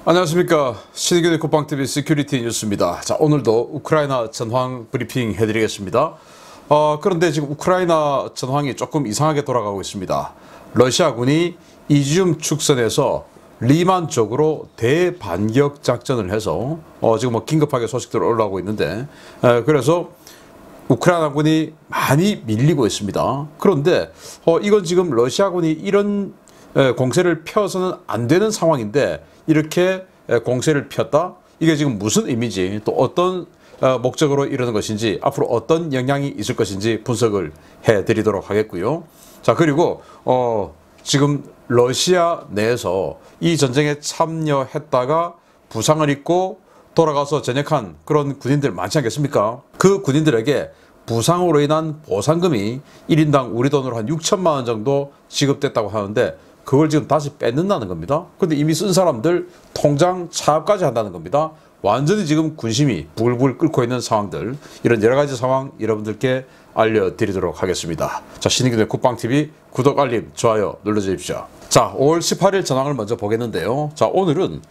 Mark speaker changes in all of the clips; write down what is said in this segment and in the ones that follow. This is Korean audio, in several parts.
Speaker 1: 안녕하십니까. 신의균의 국방TV 시큐리티 뉴스입니다. 자, 오늘도 우크라이나 전황 브리핑 해드리겠습니다. 그런데 지금 우크라이나 전황이 조금 이상하게 돌아가고 있습니다. 러시아군이 이지움 축선에서 리만 쪽으로 대반격 작전을 해서 지금 뭐 긴급하게 소식들 올라오고 있는데, 그래서 우크라이나군이 많이 밀리고 있습니다. 그런데 이건 지금 러시아군이 이런 공세를 펴서는 안 되는 상황인데 이렇게 공세를 폈다? 이게 지금 무슨 의미지, 또 어떤 목적으로 이러는 것인지, 앞으로 어떤 영향이 있을 것인지 분석을 해드리도록 하겠고요. 자, 그리고 지금 러시아 내에서 이 전쟁에 참여했다가 부상을 입고 돌아가서 전역한 그런 군인들 많지 않겠습니까? 그 군인들에게 부상으로 인한 보상금이 1인당 우리 돈으로 한 6천만 원 정도 지급됐다고 하는데, 그걸 지금 다시 뺏는다는 겁니다. 근데 이미 쓴 사람들 통장 차압까지 한다는 겁니다. 완전히 지금 군심이 부글부글 끓고 있는 상황들, 이런 여러 가지 상황 여러분들께 알려드리도록 하겠습니다. 자, 신의균의 국방TV 구독, 알림, 좋아요 눌러주십시오. 자, 5월 18일 전황을 먼저 보겠는데요. 자, 오늘은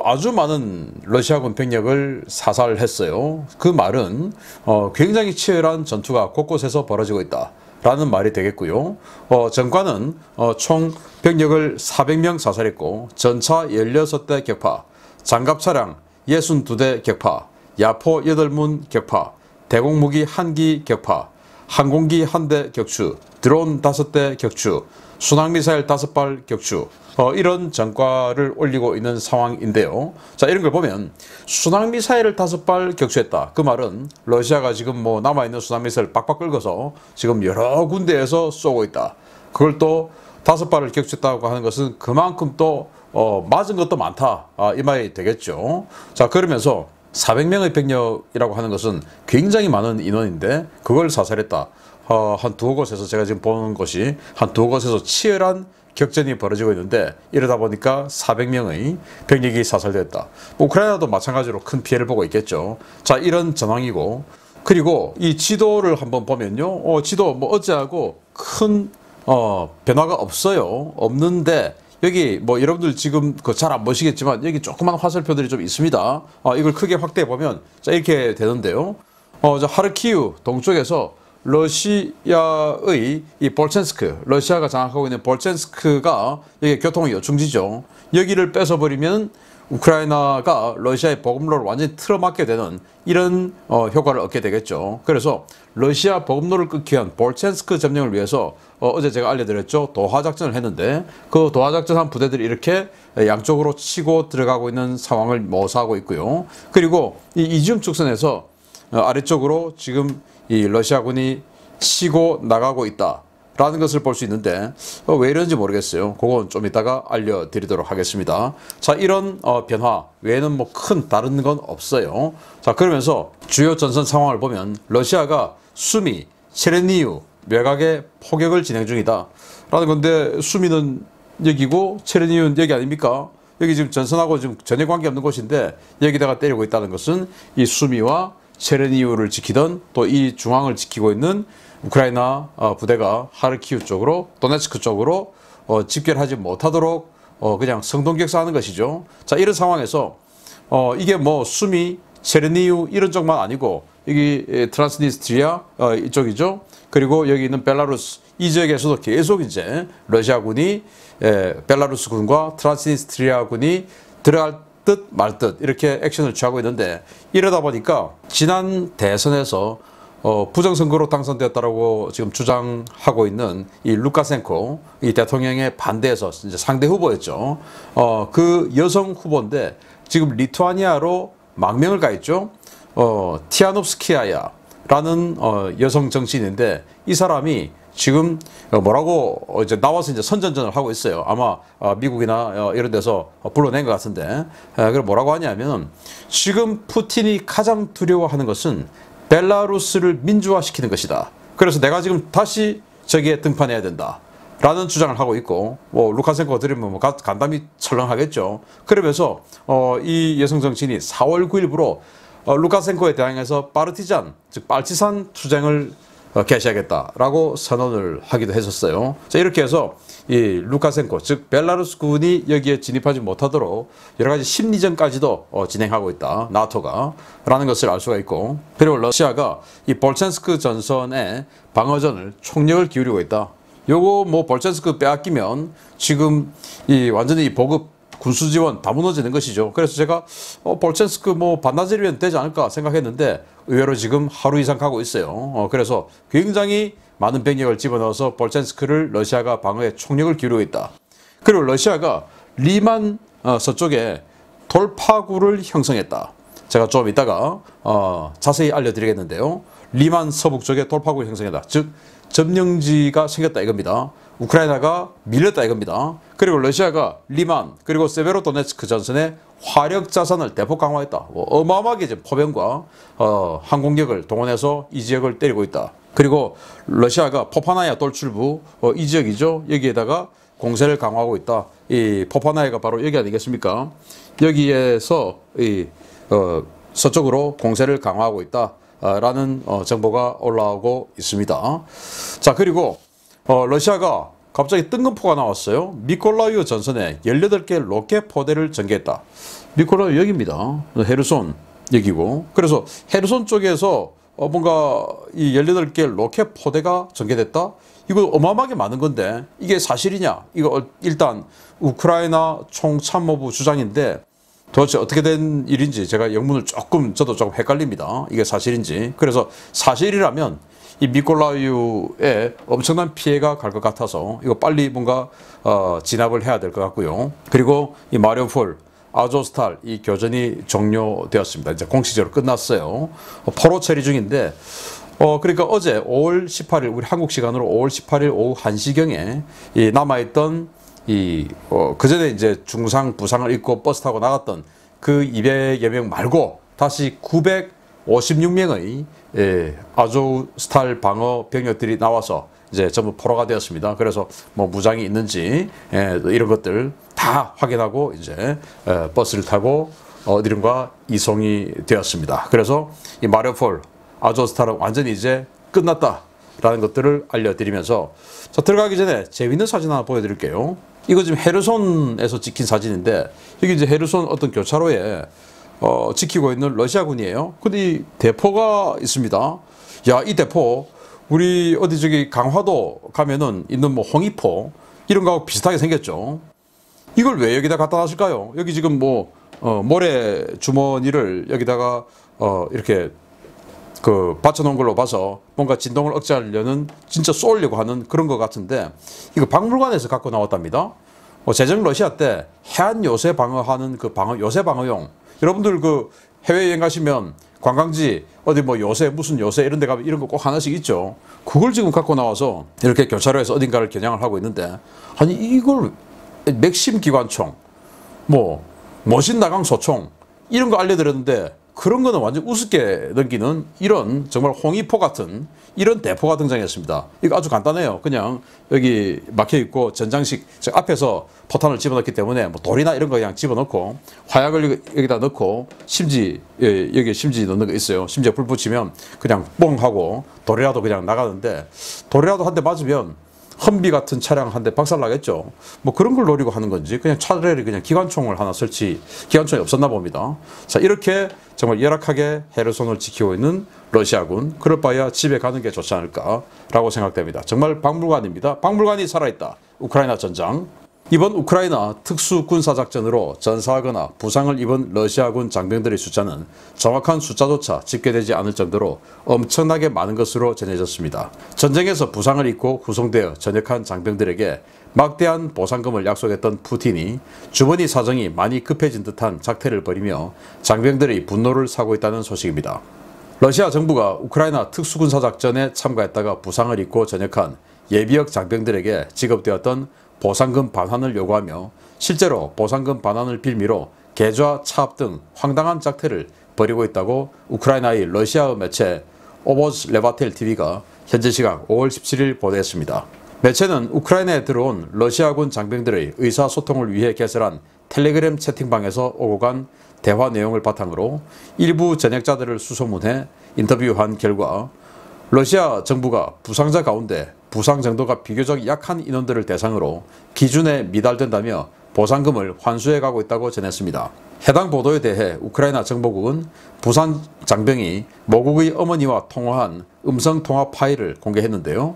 Speaker 1: 아주 많은 러시아군 병력을 사살했어요. 그 말은 굉장히 치열한 전투가 곳곳에서 벌어지고 있다 라는 말이 되겠고요. 전과는 총 병력을 400명 사살했고, 전차 16대 격파, 장갑차량 62대 격파, 야포 8문 격파, 대공무기 1기 격파, 항공기 1대 격추, 드론 5대 격추, 순항미사일 5발 격추, 이런 전과를 올리고 있는 상황인데요. 자, 이런 걸 보면 순항미사일을 5발 격추했다. 그 말은 러시아가 지금 뭐 남아있는 순항미사일 빡빡 긁어서 지금 여러 군데에서 쏘고 있다. 그걸 또 5발을 격추했다고 하는 것은 그만큼 또 맞은 것도 많다, 이 말이 되겠죠. 자, 그러면서 400명의 병력이라고 하는 것은 굉장히 많은 인원인데 그걸 사살했다. 한 두어 곳에서, 제가 지금 보는 것이 한 두어 곳에서 치열한 격전이 벌어지고 있는데, 이러다 보니까 400명의 병력이 사살됐다. 우크라이나도 마찬가지로 큰 피해를 보고 있겠죠. 자, 이런 전황이고, 그리고 이 지도를 한번 보면요, 지도 뭐 어제하고 큰 변화가 없어요. 없는데 여기 뭐 여러분들 지금 잘 안 보시겠지만 여기 조그만 화살표들이 좀 있습니다. 이걸 크게 확대해 보면 자, 이렇게 되는데요. 자, 하르키우 동쪽에서 러시아의 이 볼첸스크, 러시아가 장악하고 있는 볼첸스크가 여기 교통의 요충지죠. 여기를 뺏어버리면 우크라이나가 러시아의 보급로를 완전히 틀어막게 되는 이런 효과를 얻게 되겠죠. 그래서 러시아 보급로를 끊기 위한 볼첸스크 점령을 위해서 어제 제가 알려드렸죠. 도하작전을 했는데, 그 도하작전 한 부대들이 이렇게 양쪽으로 치고 들어가고 있는 상황을 모사하고 있고요. 그리고 이 이지움 축선에서 아래쪽으로 지금 이 러시아군이 치고 나가고 있다 라는 것을 볼 수 있는데, 왜 이런지 모르겠어요. 그건 좀 이따가 알려드리도록 하겠습니다. 자, 이런 변화 외에는 뭐 큰 다른 건 없어요. 자, 그러면서 주요 전선 상황을 보면 러시아가 수미, 체르니우 외곽에 포격을 진행 중이다 라는 건데, 수미는 여기고 체르니우는 여기 아닙니까? 여기 지금 전선하고 지금 전혀 관계없는 곳인데 여기다가 때리고 있다는 것은 이 수미와 체르니우를 지키던, 또 이 중앙을 지키고 있는 우크라이나 부대가 하르키우 쪽으로, 도네츠크 쪽으로 집결하지 못하도록 그냥 성동격사하는 것이죠. 자, 이런 상황에서 이게 뭐 수미, 체르니우 이런 쪽만 아니고 여기 트란스니스트리아 이쪽이죠. 그리고 여기 있는 벨라루스, 이 지역에서도 계속 이제 러시아군이 벨라루스 군과 트란스니스트리아 군이 들어갈 듯 말 듯 이렇게 액션을 취하고 있는데, 이러다 보니까 지난 대선에서 부정선거로 당선되었다라고 지금 주장하고 있는 이 루카센코 이 대통령의 반대에서 이제 상대 후보였죠. 그 여성 후보인데 지금 리투아니아로 망명을 가 있죠. 티아노프스키아야라는 여성 정치인인데, 이 사람이 지금 뭐라고 이제 나와서 이제 선전전을 하고 있어요. 아마 미국이나 이런 데서 불러낸 것 같은데, 그럼 뭐라고 하냐면, 지금 푸틴이 가장 두려워하는 것은 벨라루스를 민주화시키는 것이다. 그래서 내가 지금 다시 저기에 등판해야 된다 라는 주장을 하고 있고, 뭐 루카센코가 들으면 뭐 간담이 철렁하겠죠. 그러면서 이 여성 정치인이 4월 9일부로 루카센코에 대항해서 파르티잔, 즉 빨치산 투쟁을 개시하겠다라고 선언을 하기도 했었어요. 자, 이렇게 해서 이 루카센코, 즉 벨라루스군이 여기에 진입하지 못하도록 여러 가지 심리전까지도 진행하고 있다. 나토가 라는 것을 알 수가 있고, 그리고 러시아가 이 볼첸스크 전선의 방어전을 총력을 기울이고 있다. 요거 뭐 볼첸스크 빼앗기면 지금 이 완전히 보급 군수 지원 다 무너지는 것이죠. 그래서 제가 볼첸스크 뭐 반나절이면 되지 않을까 생각했는데 의외로 지금 하루 이상 가고 있어요. 그래서 굉장히 많은 병력을 집어넣어서 볼첸스크를 러시아가 방어에 총력을 기울이고 있다. 그리고 러시아가 리만 서쪽에 돌파구를 형성했다. 제가 좀 이따가 자세히 알려드리겠는데요. 리만 서북 쪽에 돌파구를 형성했다. 즉 점령지가 생겼다 이겁니다. 우크라이나가 밀렸다 이겁니다. 그리고 러시아가 리만 그리고 세베로도네츠크 전선에 화력 자산을 대폭 강화했다. 어마어마하게 이제 포병과 항공력을 동원해서 이 지역을 때리고 있다. 그리고 러시아가 포파나야 돌출부 이 지역이죠. 여기에다가 공세를 강화하고 있다. 이 포파나야가 바로 여기 아니겠습니까? 여기에서 서쪽으로 공세를 강화하고 있다. 라는 정보가 올라오고 있습니다. 자, 그리고 러시아가 갑자기 뜬금포가 나왔어요. 미콜라이우 전선에 18개 로켓 포대를 전개했다. 미콜라이우 여기입니다. 헤르손 여기고. 그래서 헤르손 쪽에서 뭔가 이 18개 로켓 포대가 전개됐다? 이거 어마어마하게 많은 건데 이게 사실이냐? 이거 일단 우크라이나 총참모부 주장인데 도대체 어떻게 된 일인지 제가 영문을 저도 조금 헷갈립니다. 이게 사실인지. 그래서 사실이라면 이 미콜라이우에 엄청난 피해가 갈 것 같아서 이거 빨리 뭔가 진압을 해야 될 것 같고요. 그리고 이 마리우폴, 아조스탈 이 교전이 종료되었습니다. 이제 공식적으로 끝났어요. 포로 처리 중인데 그러니까 어제 5월 18일 우리 한국 시간으로 5월 18일 오후 1시경에 이 남아있던 그 전에 이제 중상 부상을 입고 버스 타고 나갔던 그 200여 명 말고 다시 956명의 아조스탈 방어 병력들이 나와서 이제 전부 포로가 되었습니다. 그래서 뭐 무장이 있는지 이런 것들 다 확인하고 이제 버스를 타고 어디론가 이송이 되었습니다. 그래서 이 마리우폴, 아조스탈은 완전히 이제 끝났다라는 것들을 알려드리면서 자, 들어가기 전에 재밌는 사진 하나 보여드릴게요. 이거 지금 헤르손에서 찍힌 사진인데 여기 이제 헤르손 어떤 교차로에 지키고 있는 러시아군이에요. 근데 이 대포가 있습니다. 야, 이 대포 우리 어디 저기 강화도 가면은 있는 뭐 홍위포 이런 거하고 비슷하게 생겼죠. 이걸 왜 여기다 갖다 놨을까요? 여기 지금 뭐 모래 주머니를 여기다가 이렇게 받쳐놓은 걸로 봐서 뭔가 진동을 억제하려는 진짜 쏘려고 하는 그런 것 같은데 이거 박물관에서 갖고 나왔답니다. 제정 러시아 때 해안 요새 방어하는 그 요새 방어용 여러분들 그 해외여행 가시면 관광지 어디 뭐 요새 무슨 요새 이런 데 가면 이런 거 꼭 하나씩 있죠. 그걸 지금 갖고 나와서 이렇게 교차로에서 어딘가를 겨냥을 하고 있는데 아니 이걸 맥심 기관총 뭐 머신 나강 소총 이런 거 알려드렸는데 그런 거는 완전 우습게 넘기는 이런 정말 홍위포 같은 이런 대포가 등장했습니다. 이거 아주 간단해요. 그냥 여기 막혀있고 전장식 앞에서 포탄을 집어넣기 때문에 뭐 돌이나 이런 거 그냥 집어넣고 화약을 여기다 넣고 심지 여기 심지 넣는 거 있어요. 심지어 불 붙이면 그냥 뻥 하고 돌이라도 그냥 나가는데 돌이라도 한 대 맞으면 험비 같은 차량 한 대 박살나겠죠. 뭐 그런 걸 노리고 하는 건지 그냥 차라리 그냥 기관총을 하나 기관총이 없었나 봅니다. 자, 이렇게 정말 열악하게 헤르손을 지키고 있는 러시아군, 그럴 바에야 집에 가는 게 좋지 않을까라고 생각됩니다. 정말 박물관입니다. 박물관이 살아있다. 우크라이나 전장. 이번 우크라이나 특수군사작전으로 전사하거나 부상을 입은 러시아군 장병들의 숫자는 정확한 숫자조차 집계되지 않을 정도로 엄청나게 많은 것으로 전해졌습니다. 전쟁에서 부상을 입고 구성되어 전역한 장병들에게 막대한 보상금을 약속했던 푸틴이 주머니 사정이 많이 급해진 듯한 작태를 벌이며 장병들의 분노를 사고 있다는 소식입니다. 러시아 정부가 우크라이나 특수군사작전에 참가했다가 부상을 입고 전역한 예비역 장병들에게 지급되었던 보상금 반환을 요구하며 실제로 보상금 반환을 빌미로 계좌 차압 등 황당한 작태를 벌이고 있다고 우크라이나의 러시아어 매체 오보즈레바텔 TV가 현재 시각 5월 17일 보도했습니다. 매체는 우크라이나에 들어온 러시아군 장병들의 의사소통을 위해 개설한 텔레그램 채팅방에서 오고 간 대화 내용을 바탕으로 일부 전역자들을 수소문해 인터뷰한 결과 러시아 정부가 부상자 가운데 부상 정도가 비교적 약한 인원들을 대상으로 기준에 미달된다며 보상금을 환수해 가고 있다고 전했습니다. 해당 보도에 대해 우크라이나 정보국은 부상 장병이 모국의 어머니와 통화한 음성 통화 파일을 공개했는데요.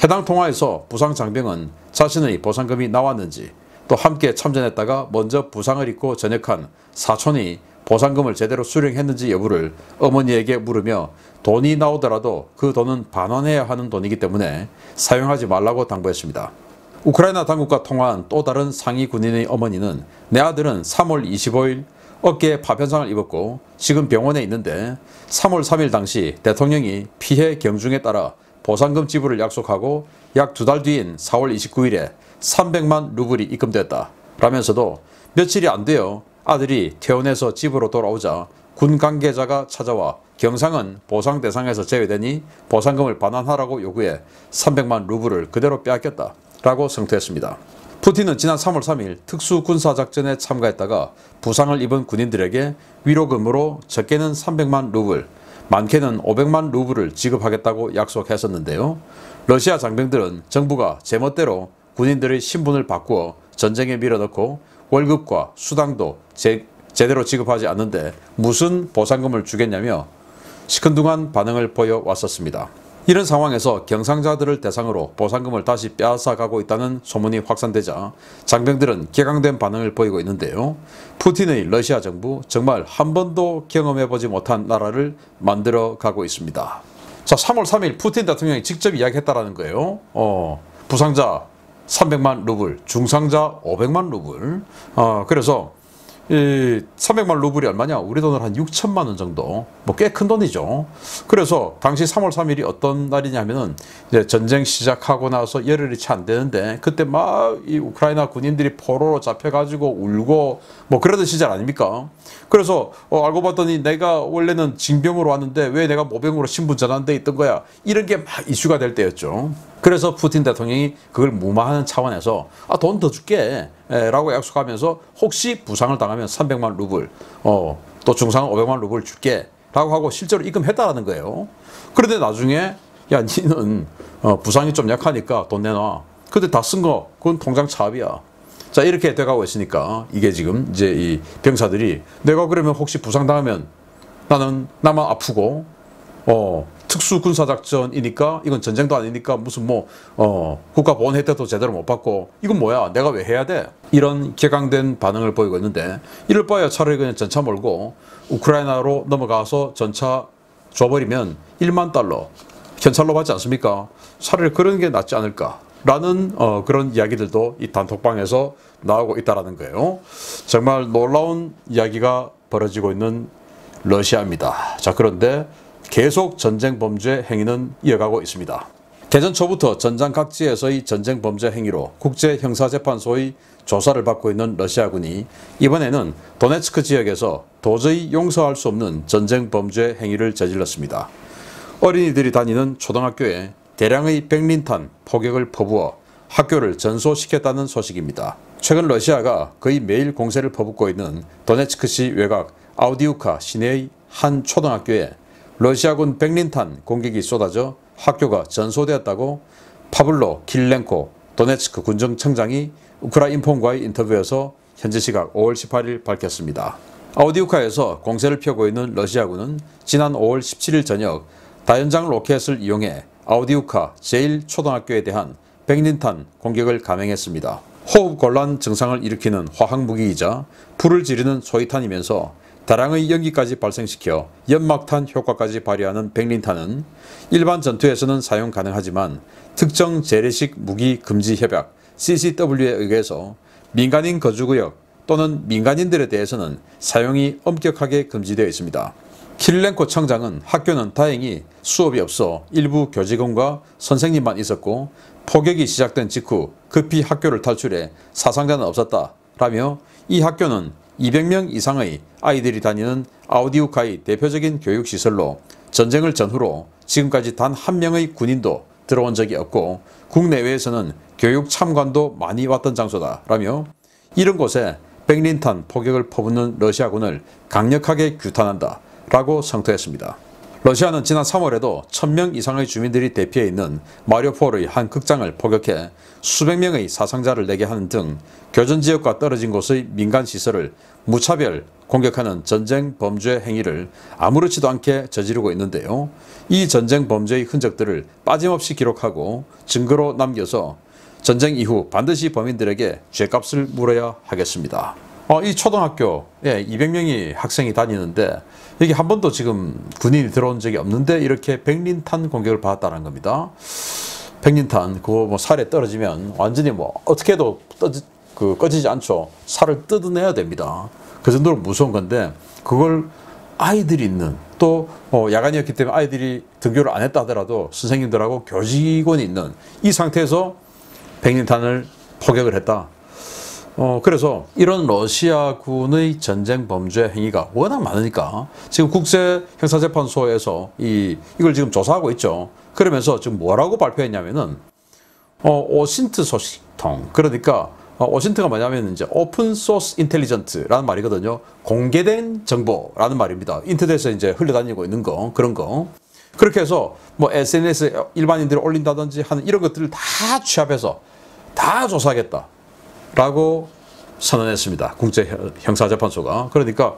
Speaker 1: 해당 통화에서 부상 장병은 자신의 보상금이 나왔는지, 또 함께 참전했다가 먼저 부상을 입고 전역한 사촌이 보상금을 제대로 수령했는지 여부를 어머니에게 물으며 돈이 나오더라도 그 돈은 반환해야 하는 돈이기 때문에 사용하지 말라고 당부했습니다. 우크라이나 당국과 통화한 또 다른 상위 군인의 어머니는 내 아들은 3월 25일 어깨에 파편상을 입었고 지금 병원에 있는데 3월 3일 당시 대통령이 피해 경중에 따라 보상금 지불을 약속하고 약 2달 뒤인 4월 29일에 300만 루블이 입금됐다 라면서도 며칠이 안 되어 아들이 퇴원해서 집으로 돌아오자 군 관계자가 찾아와 경상은 보상 대상에서 제외되니 보상금을 반환하라고 요구해 300만 루블을 그대로 빼앗겼다 라고 성토했습니다. 푸틴은 지난 3월 3일 특수군사작전에 참가했다가 부상을 입은 군인들에게 위로금으로 적게는 300만 루블, 많게는 500만 루블을 지급하겠다고 약속했었는데요. 러시아 장병들은 정부가 제멋대로 군인들의 신분을 바꾸어 전쟁에 밀어넣고 월급과 수당도 제대로 지급하지 않는데 무슨 보상금을 주겠냐며 시큰둥한 반응을 보여왔었습니다. 이런 상황에서 경상자들을 대상으로 보상금을 다시 빼앗아가고 있다는 소문이 확산되자 장병들은 격앙된 반응을 보이고 있는데요. 푸틴의 러시아 정부 정말 한 번도 경험해보지 못한 나라를 만들어가고 있습니다. 자, 3월 3일 푸틴 대통령이 직접 이야기했다라는 거예요. 부상자 300만 루블, 중상자 500만 루블. 그래서 이 300만 루블이 얼마냐? 우리 돈으로 한 6천만 원 정도, 뭐 꽤 큰 돈이죠. 그래서 당시 3월 3일이 어떤 날이냐면은 이제 전쟁 시작하고 나서 열흘이 채 안 되는데 그때 막 이 우크라이나 군인들이 포로로 잡혀가지고 울고 뭐 그러던 시절 아닙니까? 그래서 알고 봤더니 내가 원래는 징병으로 왔는데 왜 내가 모병으로 신분 전환돼 있던 거야? 이런 게 막 이슈가 될 때였죠. 그래서 푸틴 대통령이 그걸 무마하는 차원에서 돈 더 줄게 라고 약속하면서 혹시 부상을 당하면 300만 루블 또 중상은 500만 루블 줄게 라고 하고 실제로 입금했다라는 거예요. 그런데 나중에 야 니는 부상이 좀 약하니까 돈 내놔. 근데 다 쓴 거 그건 통장 차압이야. 자, 이렇게 돼가고 있으니까 이게 지금 이제 이 병사들이 내가 그러면 혹시 부상 당하면 나만 아프고 특수군사작전이니까 이건 전쟁도 아니니까 무슨 뭐 국가보훈 혜택도 제대로 못 받고 이건 뭐야 내가 왜 해야 돼? 이런 격앙된 반응을 보이고 있는데 이럴 바에야 차라리 그냥 전차 몰고 우크라이나로 넘어가서 전차 줘버리면 1만 달러 현찰로 받지 않습니까? 차라리 그런 게 낫지 않을까 라는 그런 이야기들도 이 단톡방에서 나오고 있다는 거예요. 정말 놀라운 이야기가 벌어지고 있는 러시아입니다. 자, 그런데 계속 전쟁 범죄 행위는 이어가고 있습니다. 개전 초부터 전장 각지에서의 전쟁 범죄 행위로 국제형사재판소의 조사를 받고 있는 러시아군이 이번에는 도네츠크 지역에서 도저히 용서할 수 없는 전쟁 범죄 행위를 저질렀습니다. 어린이들이 다니는 초등학교에 대량의 백린탄 포격을 퍼부어 학교를 전소시켰다는 소식입니다. 최근 러시아가 거의 매일 공세를 퍼붓고 있는 도네츠크시 외곽 아우디우카 시내의 한 초등학교에 러시아군 백린탄 공격이 쏟아져 학교가 전소되었다고 파블로 킬렌코 도네츠크 군정청장이 우크라인폼과의 인터뷰에서 현지 시각 5월 18일 밝혔습니다. 아우디우카에서 공세를 펴고 있는 러시아군은 지난 5월 17일 저녁 다연장 로켓을 이용해 아우디우카 제1초등학교에 대한 백린탄 공격을 감행했습니다. 호흡곤란 증상을 일으키는 화학무기이자 불을 지르는 소위탄이면서 다량의 연기까지 발생시켜 연막탄 효과까지 발휘하는 백린탄은 일반 전투에서는 사용 가능하지만 특정 재래식 무기 금지 협약 CCW에 의해서 민간인 거주구역 또는 민간인들에 대해서는 사용이 엄격하게 금지되어 있습니다. 킬렌코 청장은 학교는 다행히 수업이 없어 일부 교직원과 선생님만 있었고 포격이 시작된 직후 급히 학교를 탈출해 사상자는 없었다 라며 이 학교는 200명 이상의 아이들이 다니는 아우디우카의 대표적인 교육시설로 전쟁을 전후로 지금까지 단 한 명의 군인도 들어온 적이 없고 국내외에서는 교육 참관도 많이 왔던 장소다 라며 이런 곳에 백린탄 포격을 퍼붓는 러시아군을 강력하게 규탄한다 라고 성토했습니다. 러시아는 지난 3월에도 1000명 이상의 주민들이 대피해 있는 마리우폴의 한 극장을 포격해 수백 명의 사상자를 내게 하는 등 교전지역과 떨어진 곳의 민간시설을 무차별 공격하는 전쟁 범죄 행위를 아무렇지도 않게 저지르고 있는데요. 이 전쟁 범죄의 흔적들을 빠짐없이 기록하고 증거로 남겨서 전쟁 이후 반드시 범인들에게 죗값을 물어야 하겠습니다. 이 초등학교에 200명이 학생이 다니는데 여기 한 번도 지금 군인이 들어온 적이 없는데 이렇게 백린탄 공격을 받았다는 겁니다. 백린탄 그거 뭐 살에 떨어지면 완전히 뭐 어떻게 해도 꺼지지 않죠. 살을 뜯어내야 됩니다. 그 정도로 무서운 건데 그걸 아이들이 있는 또 야간이었기 때문에 아이들이 등교를 안 했다 하더라도 선생님들하고 교직원이 있는 이 상태에서 백린탄을 포격을 했다. 그래서 이런 러시아군의 전쟁 범죄 행위가 워낙 많으니까 지금 국제형사재판소에서 이걸 지금 조사하고 있죠. 그러면서 지금 뭐라고 발표했냐면은 오신트 소식통, 그러니까 오신트가 뭐냐면 이제 오픈 소스 인텔리전트라는 말이거든요. 공개된 정보라는 말입니다. 인터넷에 이제 흘러다니고 있는 거, 그런 거. 그렇게 해서 뭐 SNS에 일반인들이 올린다든지 하는 이런 것들을 다 취합해서 다 조사하겠다라고 선언했습니다. 국제형사재판소가. 그러니까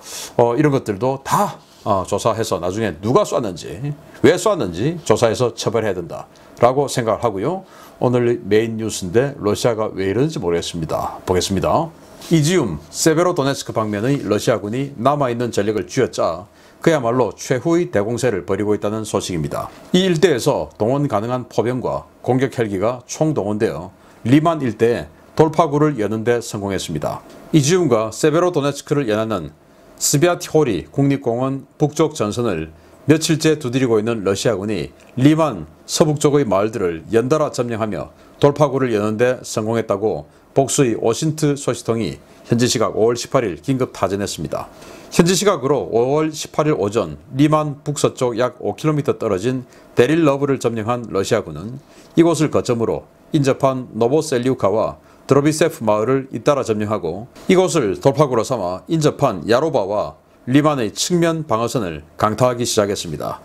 Speaker 1: 이런 것들도 다 조사해서 나중에 누가 쐈는지, 왜 쐈는지 조사해서 처벌해야 된다라고 생각을 하고요. 오늘 메인 뉴스인데 러시아가 왜 이러는지 모르겠습니다. 보겠습니다. 이지움, 세베로도네츠크 방면의 러시아군이 남아있는 전력을 쥐어짜 그야말로 최후의 대공세를 벌이고 있다는 소식입니다. 이 일대에서 동원 가능한 포병과 공격 헬기가 총동원되어 리만 일대에 돌파구를 여는 데 성공했습니다. 이지움과 세베로도네츠크를 연하는 스비아티호리 국립공원 북쪽 전선을 며칠째 두드리고 있는 러시아군이 리만 서북쪽의 마을들을 연달아 점령하며 돌파구를 여는 데 성공했다고 복수의 오신트 소식통이 현지 시각 5월 18일 긴급 타전했습니다. 현지 시각으로 5월 18일 오전 리만 북서쪽 약 5km 떨어진 데릴러브를 점령한 러시아군은 이곳을 거점으로 인접한 노보셀리우카와 드로비세프 마을을 잇따라 점령하고 이곳을 돌파구로 삼아 인접한 야로바와 리만의 측면 방어선을 강타하기 시작했습니다.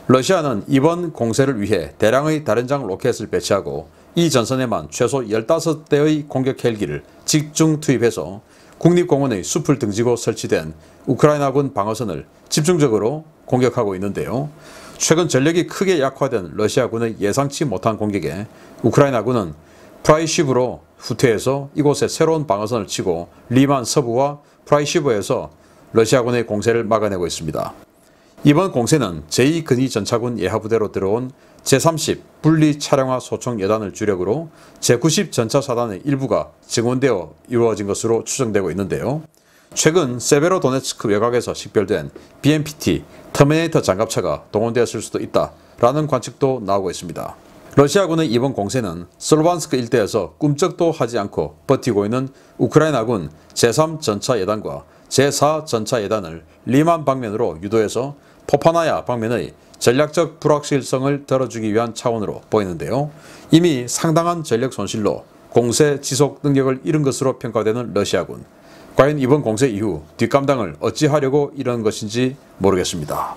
Speaker 1: 러시아는 이번 공세를 위해 대량의 다련장 로켓을 배치하고 이 전선에만 최소 15대의 공격 헬기를 집중 투입해서 국립공원의 숲을 등지고 설치된 우크라이나군 방어선을 집중적으로 공격하고 있는데요. 최근 전력이 크게 약화된 러시아군의 예상치 못한 공격에 우크라이나군은 프라이시브로 후퇴해서 이곳에 새로운 방어선을 치고 리만 서부와 프라이시브에서 러시아군의 공세를 막아내고 있습니다. 이번 공세는 제2근위전차군 예하부대로 들어온 제30 분리차량화 소총 여단을 주력으로 제90 전차사단의 일부가 증원되어 이루어진 것으로 추정되고 있는데요. 최근 세베로도네츠크 외곽에서 식별된 BMPT 터미네이터 장갑차가 동원되었을 수도 있다라는 관측도 나오고 있습니다. 러시아군의 이번 공세는 솔반스크 일대에서 꿈쩍도 하지 않고 버티고 있는 우크라이나군 제3 전차예단과 제4 전차예단을 리만 방면으로 유도해서 포파나야 방면의 전략적 불확실성을 덜어주기 위한 차원으로 보이는데요. 이미 상당한 전력 손실로 공세 지속 능력을 잃은 것으로 평가되는 러시아군. 과연 이번 공세 이후 뒷감당을 어찌하려고 이런 것인지 모르겠습니다.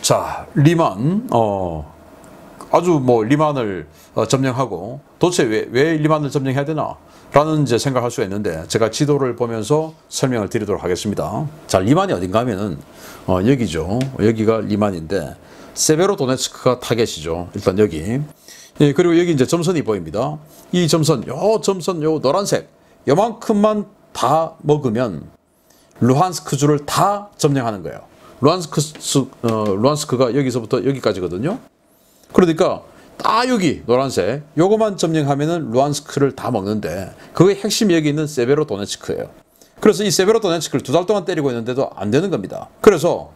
Speaker 1: 자, 리만 아주 리만을 점령하고 도대체 왜 리만을 점령해야 되나? 라는 이제 생각할 수가 있는데 제가 지도를 보면서 설명을 드리도록 하겠습니다. 자, 리만이 어딘가 하면은 여기죠. 여기가 리만인데 세베로도네츠크가 타겟이죠. 일단 여기. 예, 그리고 여기 이제 점선이 보입니다. 이 점선, 요 노란색 요만큼만 다 먹으면 루한스크주를 다 점령하는 거예요. 루한스크가 여기서부터 여기까지거든요. 그러니까 딱 여기 노란색 요거만 점령하면은 루한스크를 다 먹는데 그의 핵심이 여기 있는 세베로도네츠크예요. 그래서 이 세베로도네츠크를 2달 동안 때리고 있는데도 안 되는 겁니다. 그래서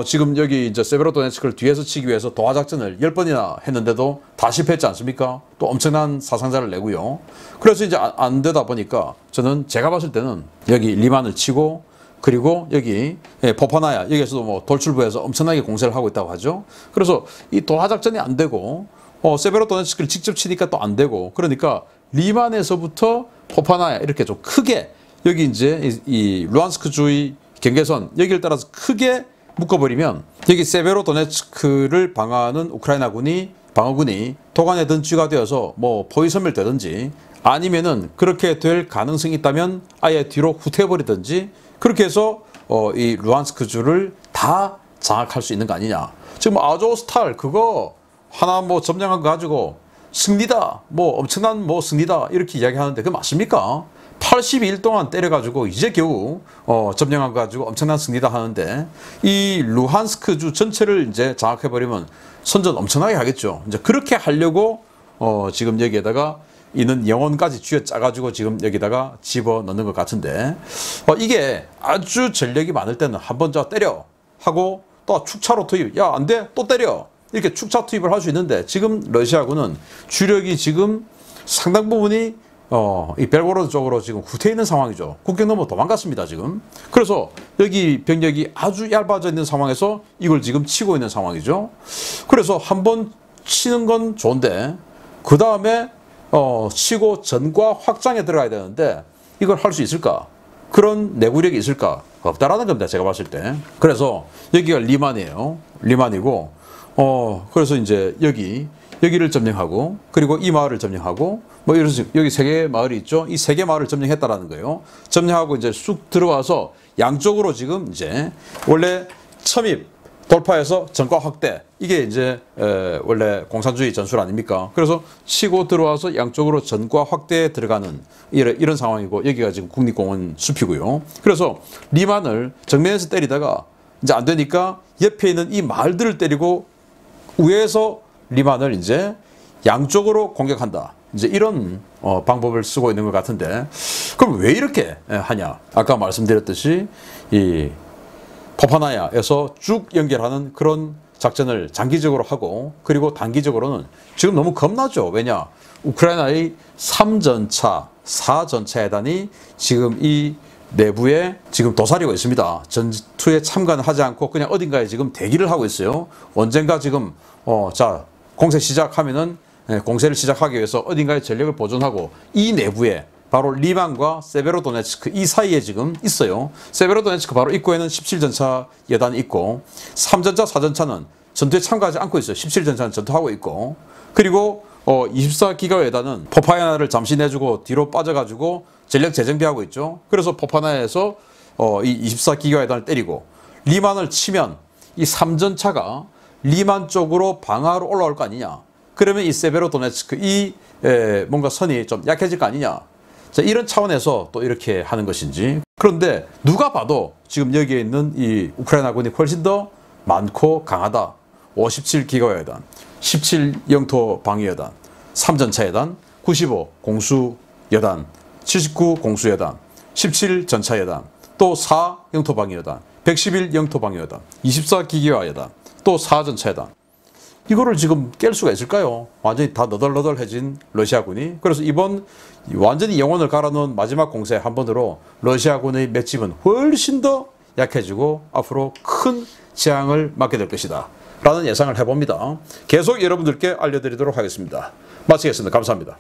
Speaker 1: 지금 여기 이제 세베로도네츠크를 뒤에서 치기 위해서 도하작전을 10번이나 했는데도 다 실패했지 않습니까? 또 엄청난 사상자를 내고요. 그래서 이제 안 되다 보니까 저는 제가 봤을 때는 여기 리만을 치고 그리고 여기 포파나야 여기에서도 돌출부에서 엄청나게 공세를 하고 있다고 하죠. 그래서 이 도하작전이 안 되고 세베로도네츠크를 직접 치니까 또 안 되고 그러니까 리만에서부터 포파나야 이렇게 좀 크게 여기 이제 이 루한스크주의 경계선 여기를 따라서 크게 묶어버리면 여기 세베로도네츠크를 방어하는 방어군이 도간에 쥐가 되어서 뭐 포위 섬멸되든지 아니면은 그렇게 될 가능성이 있다면 아예 뒤로 후퇴해버리든지 그렇게 해서 이 루한스크주를 다 장악할 수 있는 거 아니냐. 지금 아조스탈 그거 하나 뭐 점령한 거 가지고 승리다, 뭐 엄청난 뭐 승리다 이렇게 이야기하는데 그게 맞습니까? 82일 동안 때려가지고 이제 겨우 점령한 거 가지고 엄청난 승리다 하는데 이 루한스크주 전체를 이제 장악해버리면 선전 엄청나게 하겠죠. 이제 그렇게 하려고 지금 여기에다가 있는 영혼까지 쥐어 짜가지고 지금 여기다가 집어 넣는 것 같은데 이게 아주 전력이 많을 때는 한번 자 때려 하고 또 축차로 투입, 야 안 돼 또 때려 이렇게 축차 투입을 할 수 있는데 지금 러시아군은 주력이 지금 상당 부분이 이 벨고로드 쪽으로 지금 후퇴해 있는 상황이죠. 국경 넘어 도망갔습니다 지금. 그래서 여기 병력이 아주 얇아져 있는 상황에서 이걸 지금 치고 있는 상황이죠. 그래서 한번 치는 건 좋은데 그 다음에 치고 전과 확장에 들어가야 되는데 이걸 할 수 있을까? 그런 내구력이 있을까? 없다라는 겁니다 제가 봤을 때. 그래서 여기가 리만이에요. 리만이고 그래서 이제 여기를 점령하고 그리고 이 마을을 점령하고 뭐 이런 식으로 여기 세 개의 마을이 있죠. 이 세 개 마을을 점령했다라는 거예요. 점령하고 이제 쑥 들어와서 양쪽으로 지금 이제 원래 첨입 돌파해서 전과 확대 이게 이제 원래 공산주의 전술 아닙니까? 그래서 치고 들어와서 양쪽으로 전과 확대에 들어가는 이런 상황이고 여기가 지금 국립공원 숲이고요. 그래서 리만을 정면에서 때리다가 이제 안 되니까 옆에 있는 이 마을들을 때리고 위에서 리만을 이제 양쪽으로 공격한다. 이제 이런 방법을 쓰고 있는 것 같은데 그럼 왜 이렇게 하냐? 아까 말씀드렸듯이 이 포파나야에서 쭉 연결하는 그런 작전을 장기적으로 하고 그리고 단기적으로는 지금 너무 겁나죠. 왜냐? 우크라이나의 3전차, 4전차회단이 지금 이 내부에 지금 도사리고 있습니다. 전투에 참가는 하지 않고 그냥 어딘가에 지금 대기를 하고 있어요. 언젠가 지금 자 공세 시작하면은 공세를 시작하기 위해서 어딘가에 전력을 보존하고 이 내부에 바로 리만과 세베로도네츠크 이 사이에 지금 있어요. 세베로도네츠크 바로 입구에는 17전차 여단이 있고 3전차, 4전차는 전투에 참가하지 않고 있어요. 17전차는 전투하고 있고 그리고 24기가 여단은 포파나야를 잠시 내주고 뒤로 빠져가지고 전력 재정비하고 있죠. 그래서 포파나야에서 이 24기가 여단을 때리고 리만을 치면 이 3전차가 리만 쪽으로 방어하러 올라올 거 아니냐. 그러면 이 세베로도네츠크 뭔가 선이 좀 약해질 거 아니냐. 자, 이런 차원에서 또 이렇게 하는 것인지. 그런데 누가 봐도 지금 여기에 있는 이 우크라이나군이 훨씬 더 많고 강하다. 57기가여단, 17 영토 방위여단, 3전차여단, 95 공수여단, 79 공수여단, 17 전차여단, 또 4 영토 방위여단, 111 영토 방위여단, 24 기계화여단, 또 4전차여단. 이거를 지금 깰 수가 있을까요? 완전히 다 너덜너덜해진 러시아군이. 그래서 이번 완전히 영혼을 갈아놓은 마지막 공세 한 번으로 러시아군의 맷집은 훨씬 더 약해지고 앞으로 큰 재앙을 맞게 될 것이다 라는 예상을 해봅니다. 계속 여러분들께 알려드리도록 하겠습니다. 마치겠습니다. 감사합니다.